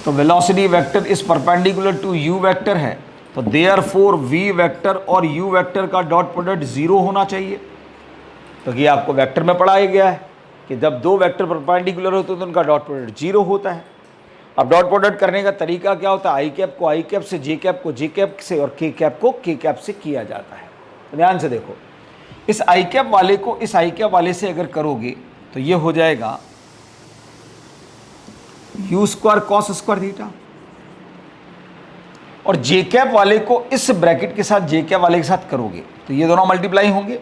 तो velocity vector is perpendicular to u vector है, तो देयरफॉर वी वेक्टर और यू वेक्टर का डॉट प्रोडक्ट 0 होना चाहिए। तो ये आपको वेक्टर में पढ़ाया गया है कि जब दो वेक्टर परपेंडिकुलर होते हैं तो उनका डॉट प्रोडक्ट 0 होता है। अब डॉट प्रोडक्ट करने का तरीका क्या होता है, आई कैप को आई कैप से, जे कैप को जे कैप से और के कैप को के कैप से किया जाता है। तो ध्यान से देखो, इस आई कैप वाले को इस आई कैप वाले से अगर करोगे तो ये हो जाएगा you square cos square theta, और जे कैप वाले को इस ब्रैकेट के साथ जे कैप वाले के साथ करोगे तो ये दोनों मल्टीप्लाई होंगे,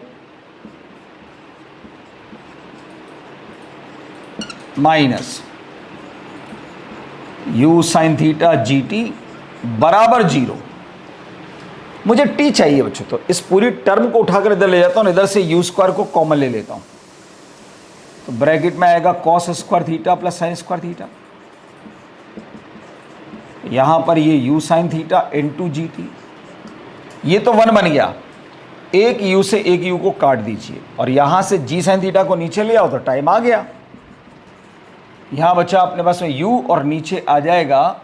minus you sine theta G T बराबर 0। मुझे टी चाहिए बच्चों, तो इस पूरी टर्म को उठाकर इधर ले जाता हूं, इधर से यू स्क्वायर को कॉमन ले लेता हूं, तो ब्रैकेट में आएगा cos square theta plus sine square theta. यहां पर ये you sine theta into G T, ये तो 1 बन गया। एक यू से एक यू को काट दीजिए और यहां से जी साइन थीटा को नीचे ले आओ तो टाइम आ गया। यहां बचा अपने पास में u और नीचे आ जाएगा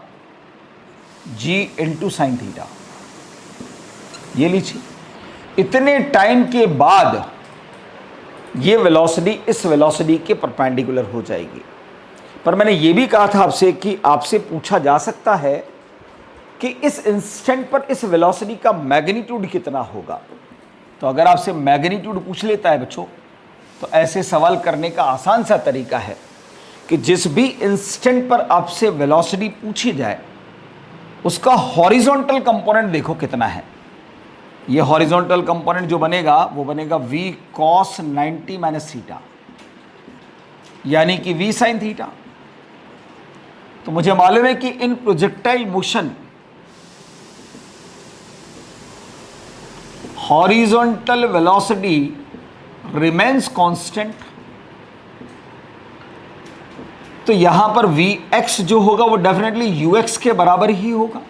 g इंटू साइन थीटा। ये लीजिए, इतने टाइम के बाद ये वेलोसिटी इस वेलोसिटी के परपेंडिकुलर हो जाएगी। पर मैंने ये भी कहा था आपसे कि आपसे पूछा जा सकता है कि इस इंस्टेंट पर इस वेलोसिटी का मैग्नीट्यूड कितना होगा। तो अगर आपसे मैग्नीट्यूड पूछ लेता है बच्चों, तो ऐसे सवाल करने का आसान सा तरीका है कि जिस भी इंस्टेंट पर आपसे वेलोसिटी पूछी जाए उसका हॉरिजॉन्टल कंपोनेंट देखो कितना है। ये हॉरिजॉन्टल कंपोनेंट जो बनेगा वो बनेगा v cos 90 माइनस थीटा, यानी कि v sin थीटा। तो मुझे मालूम है कि in projectile motion horizontal velocity remains constant, तो यहां पर Vx जो होगा वो डेफिनेटली Ux के बराबर ही होगा,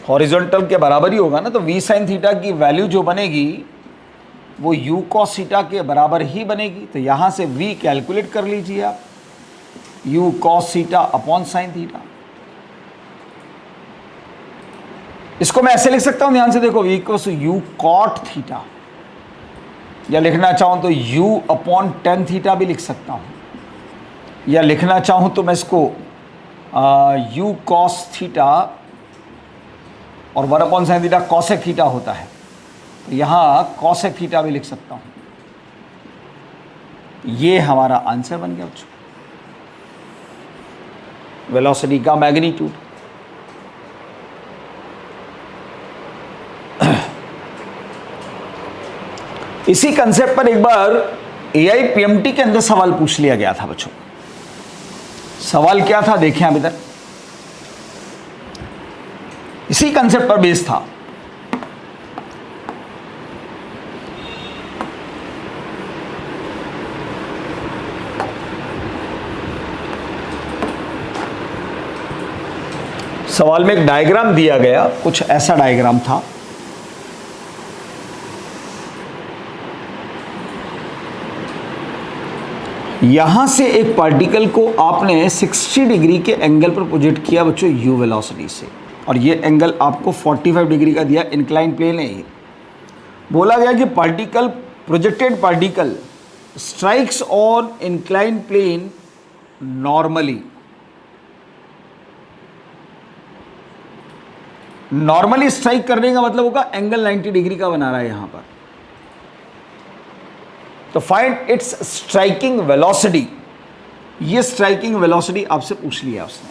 हॉरिजॉन्टल के बराबर ही होगा ना। तो V sin थीटा की वैल्यू जो बनेगी वो u cos थीटा के बराबर ही बनेगी। तो यहां से v कैलकुलेट कर लीजिए आप, u cos theta upon sine theta. इसको मैं ऐसे लिख सकता हूं, ध्यान से देखो, v equals u cot theta, या लिखना चाहूं तो u अपॉन टेन थीटा भी लिख सकता हूं, या लिखना चाहूं तो मैं इसको u cos थीटा और 1 upon sine theta cosec theta होता है, तो यहां कॉसेक थीटा भी लिख सकता हूं। ये हमारा आंसर बन गया बच्चों, वेलोसिटी का मैग्नीट्यूड। इसी कंसेप्ट पर एक बार AIPMT के अंदर सवाल पूछ लिया गया था बच्चों। सवाल क्या था देखें आप इधर, इसी कंसेप्ट पर बेस था। सवाल में एक डायग्राम दिया गया, कुछ ऐसा डायग्राम था। यहां से एक पार्टिकल को आपने 60 डिग्री के एंगल पर प्रोजेक्ट किया बच्चों u वेलोसिटी से, और ये एंगल आपको 45 डिग्री का दिया, इंक्लाइन प्लेन है ये। बोला गया कि particle, projected particle strikes on incline plane normally. Normally strike करने का मतलब होगा एंगल 90 डिग्री का बना रहा है यहां पर। तो फाइंड इट्स स्ट्राइकिंग वेलोसिटी। ये स्ट्राइकिंग वेलोसिटी आपसे पूछ लिया उसने।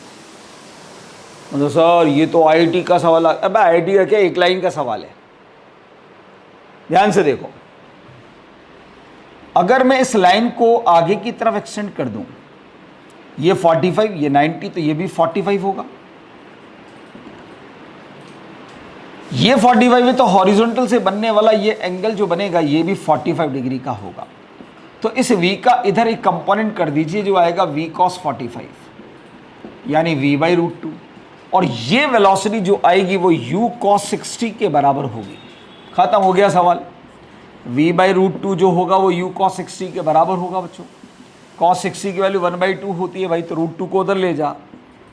मतलब सर ये तो आईआईटी का सवाल, अब आईआईटी का क्या, एक लाइन का सवाल है। ध्यान से देखो, अगर मैं इस लाइन को आगे की तरफ एक्सटेंड कर दूं, ये 45, ये 90, तो ये भी 45 होगा। ये 45 है, तो हॉरिजॉन्टल से बनने वाला ये एंगल जो बनेगा ये भी 45 डिग्री का होगा। तो इस v का इधर एक कंपोनेंट कर दीजिए जो आएगा v cos 45, यानी v/√2, और ये वेलोसिटी जो आएगी वो u cos 60 के बराबर होगी। खत्म हो गया सवाल। v/√2 जो होगा वो u cos 60 के बराबर होगा बच्चों। cos 60 की वैल्यू 1/2 होती है भाई, तो √2 को उधर ले जा,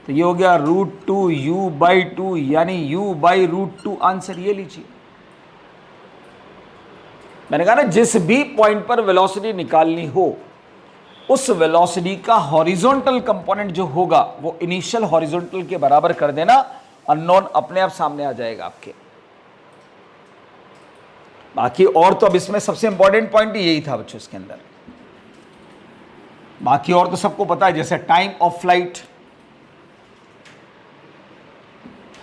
तो ये हो गया √2 u/2, यानी u/√2 आंसर ये लीजिए। मैंने कहा ना, जिस भी पॉइंट पर वेलोसिटी निकालनी हो उस वेलोसिटी का हॉरिजॉन्टल कंपोनेंट जो होगा वो इनिशियल हॉरिजॉन्टल के बराबर कर देना, अननोन अपने आप सामने आ जाएगा आपके। बाकी और तो अब इसमें सबसे इंपॉर्टेंट पॉइंट यही था बच्चों इसके अंदर। बाकी और तो सबको पता है, जैसे टाइम ऑफ फ्लाइट।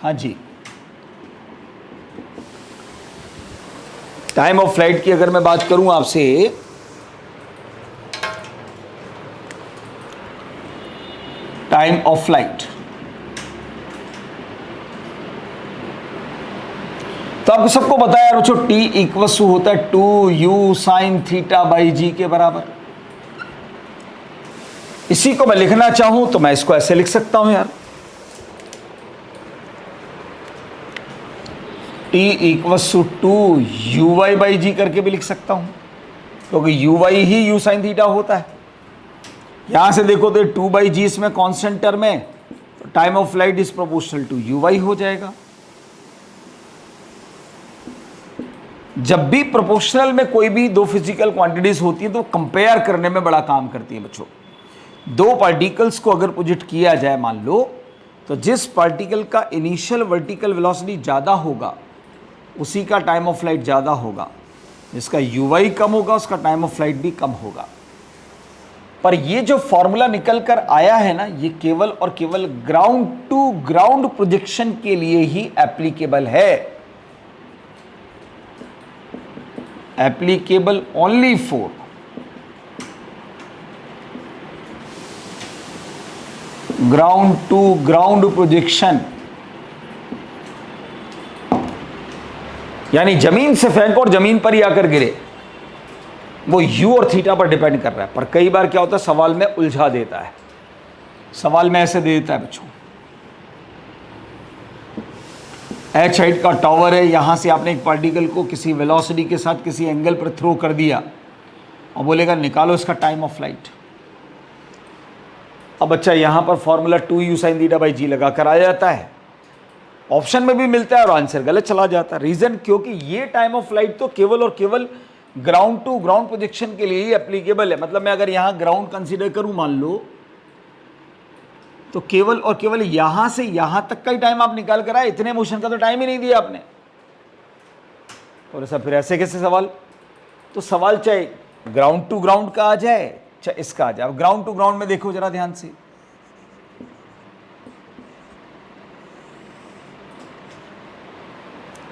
हाँ जी, टाइम ऑफ फ्लाइट की अगर मैं बात करूं आपसे, टाइम ऑफ फ्लाइट, तो आपको सबको पता है बच्चों t इक्वल होता है 2u साइन थीटा बाई जी के बराबर। इसी को मैं लिखना चाहूं तो मैं इसको ऐसे लिख सकता हूं यार, t equals to 2uy by G करके भी लिख सकता हूं, क्योंकि uy ही u साइन थीटा होता है। यहां से देखो तो 2/g इसमें कांस्टेंट टर्म है, तो time of flight is proportional to uy हो जाएगा। जब भी प्रोपोर्शनल में कोई भी दो फिजिकल क्वांटिटीज होती है तो कंपेयर करने में बड़ा काम करती है बच्चों। दो पार्टिकल्स को अगर प्रोजेक्ट किया जाए मान लो, तो जिस पार्टिकल का इनिशियल वर्टिकल वेलोसिटी ज़्यादा होगा उसी का टाइम ऑफ फ्लाइट ज़्यादा होगा, जिसका uy कम होगा उसका टाइम ऑफ फ्लाइट भी कम होगा। पर ये जो फॉर्मूला निकल कर आया है ना, ये केवल और केवल ग्राउंड टू ग्राउंड प्रोजेक्शन के लिए ही एप्लीकेबल है, applicable only for ground to ground projection. यानी जमीन से फेंको और जमीन पर ही आकर गिरे, वो u और थीटा पर डिपेंड कर रहा है। पर कई बार क्या होता है, सवाल में उलझा देता है, सवाल में ऐसे दे देता है बच्चों, h हाइट का टावर है, यहाँ से आपने एक पार्टिकल को किसी वेलोसिटी के साथ किसी एंगल पर थ्रो कर दिया और बोलेगा निकालो इसका टाइम ऑफ फ्लाइट। अब बच्चा यहाँ पर formula 2u sin theta by G लगा कर आ जाता है, ऑप्शन में भी मिलता है और आंसर गलत चला जाता है। रीज़न क्योंकि ये टाइम ऑफ फ्लाइट तो केवल और केवल ग्राउंड टू ग्राउंड प्रोजेक्शन के लिए ही एप्लीकेबल है। मतलब मैं अगर यहाँ ग्राउंड कंसीडर करूँ मान लो, तो केवल और केवल यहाँ से यहाँ तक का ही टाइम आप निकाल कर आए, इतने मोशन का तो टाइम ही नहीं दिया आपने। और ऐसा फिर ऐसे कैसे सवाल? तो सवाल चाहे ग्राउंड टू ग्राउंड का आ जाए चाहे इसका आ जाए। अब ग्राउंड टू ग्राउंड में देखो जरा ध्यान से,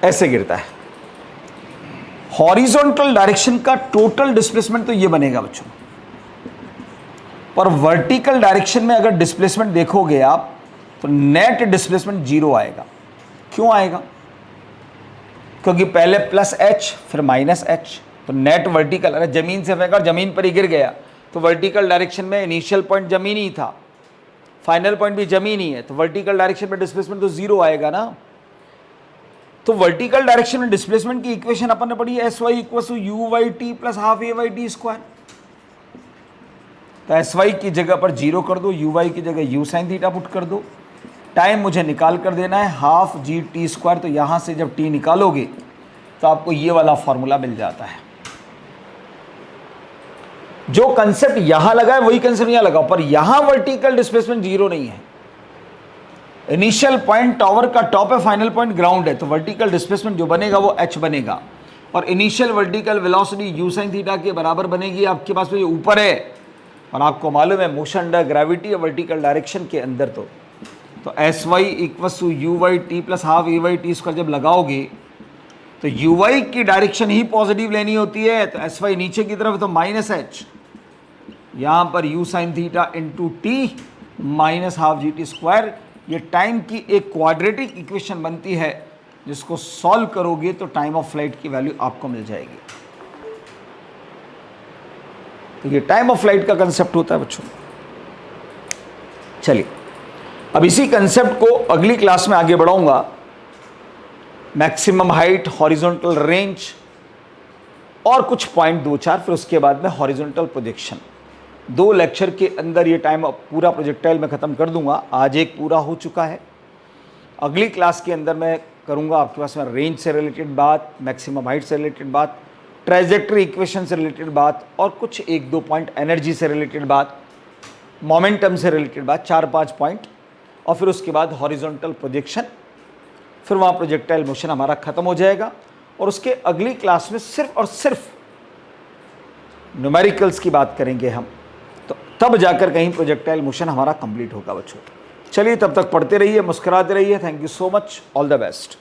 ऐसे गिरता है। हॉरिजॉन्टल डायरेक्शन का टोटल डिस्प्लेसमेंट तो ये बनेगा बच्चों, और वर्टिकल डायरेक्शन में अगर डिस्प्लेसमेंट देखोगे आप तो नेट डिस्प्लेसमेंट 0 आएगा। क्यों आएगा? क्योंकि पहले प्लस h फिर माइनस h, तो नेट वर्टिकल, अरे जमीन से फेंका जमीन पर ही गिर गया तो वर्टिकल डायरेक्शन में इनिशियल पॉइंट जमीन ही था, फाइनल पॉइंट भी जमीन ही है, तो वर्टिकल डायरेक्शन में डिस्प्लेसमेंट तो 0 आएगा ना। तो वर्टिकल डायरेक्शन में डिस्प्लेसमेंट की इक्वेशन अपन ने पढ़ी है, s y equal to u y t plus half a y t square. तो एस वाई की जगह पर 0 कर दो, यू वाई की जगह यू साइन थीटा पुट कर दो, टाइम मुझे निकाल कर देना है हाफ जी टी स्क्वायर। तो यहाँ से जब टी निकालोगे तो आपको ये वाला फॉर्मूला मिल जाता है। जो कंसेप्ट यहां लगा है वही कंसेप्ट यहां लगा, पर यहां वर्टिकल डिस्प्लेसमेंट 0 नहीं है। इनिशियल पॉइंट टावर का टॉप है, फाइनल पॉइंट ग्राउंड है, तो वर्टिकल डिस्प्लेसमेंट जो बनेगा वो h बनेगा, और initial vertical velocity u sin theta के बराबर बनेगी। आपके पास ये ऊपर है और आपको मालूम है मोशन अंडर ग्रेविटी और वर्टिकल डायरेक्शन के अंदर, तो s y equal to u y t plus half a y t square जब लगाओगे तो यू वाई की डायरेक्शन ही पॉजिटिव लेनी होती है, तो एस वाई नीचे की तरफ तो माइनस एच, यहाँ पर u sin theta into T minus half G T square. ये टाइम की एक क्वाड्रेटिक इक्वेशन बनती है, जिसको सॉल्व करोगे तो टाइम ऑफ फ्लाइट की वैल्यू आपको मिल जाएगी। तो ये टाइम ऑफ फ्लाइट का कंसेप्ट होता है बच्चों। चलिए अब इसी कंसेप्ट को अगली क्लास में आगे बढ़ाऊंगा। मैक्सिमम हाइट, हॉरिजॉन्टल रेंज और कुछ पॉइंट 2-4, फिर उसके बाद में हॉरिजॉन्टल प्रोजेक्शन। 2 लेक्चर के अंदर ये टाइम पूरा प्रोजेक्टाइल में ख़त्म कर दूंगा। आज एक पूरा हो चुका है। अगली क्लास के अंदर मैं करूंगा आपके पास में रेंज से रिलेटेड बात, मैक्सिमम हाइट से रिलेटेड बात, ट्रेजेक्टरी इक्वेशन से रिलेटेड बात, और कुछ 1-2 पॉइंट एनर्जी से रिलेटेड बात, मोमेंटम से रिलेटेड बात, 4-5 पॉइंट, और फिर उसके बाद हॉरिजॉन्टल प्रोजेक्शन। फिर वहाँ प्रोजेक्टाइल मोशन हमारा ख़त्म हो जाएगा, और उसके अगली क्लास में सिर्फ और सिर्फ न्यूमेरिकल्स की बात करेंगे हम। तो तब जाकर कहीं प्रोजेक्टाइल मोशन हमारा कंप्लीट होगा बच्चों। चलिए तब तक पढ़ते रहिए, मुस्कुराते रहिए। Thank you so much, all the best.